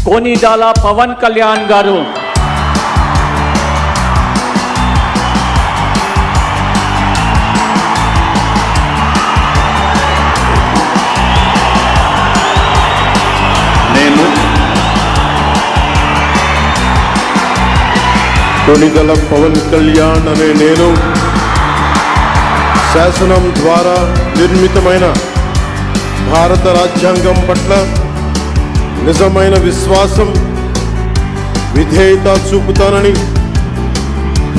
కొనిదెల పవన్ కళ్యాణ్ గారు కొనిదెల పవన్ కళ్యాణ్ అనే నేను శాసనం ద్వారా నిర్మితమైన భారత రాజ్యాంగం పట్ల నిజమైన విశ్వాసం, విధేయత చూపుతానని,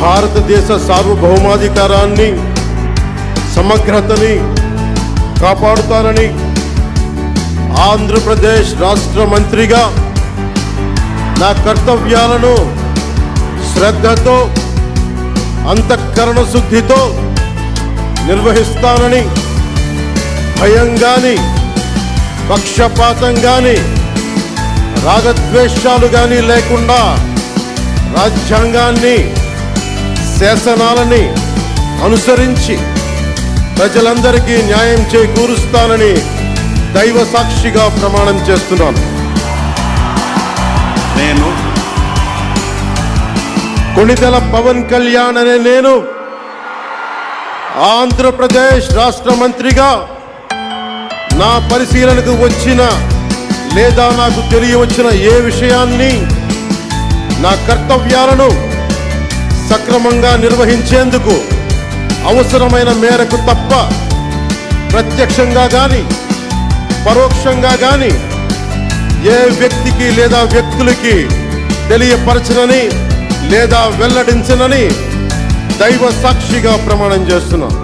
భారతదేశ సార్వభౌమాధికారాన్ని, సమగ్రతని కాపాడుతానని, ఆంధ్రప్రదేశ్ రాష్ట్ర మంత్రిగా నా కర్తవ్యాలను శ్రద్ధతో, అంతఃకరణ శుద్ధితో నిర్వహిస్తానని, భయం గాని, పక్షపాతం గాని, రాగద్వేషాలు గాని లేకుండా రాజ్యాంగాన్ని, శాసనాలని అనుసరించి ప్రజలందరికీ న్యాయం చేకూరుస్తానని దైవ సాక్షిగా ప్రమాణం చేస్తున్నాను. నేను కొనిదెల పవన్ కళ్యాణ్ అనే నేను ఆంధ్రప్రదేశ్ రాష్ట్ర మంత్రిగా నా పరిశీలనకు వచ్చిన లేదా నాకు తెలియవచ్చిన ఏ విషయాన్ని, నా కర్తవ్యాలను సక్రమంగా నిర్వహించేందుకు అవసరమైన మేరకు తప్ప ప్రత్యక్షంగా కానీ పరోక్షంగా కానీ ఏ వ్యక్తికి లేదా వ్యక్తులకి తెలియపరచనని లేదా వెల్లడించనని దైవ సాక్షిగా ప్రమాణం చేస్తున్నాను.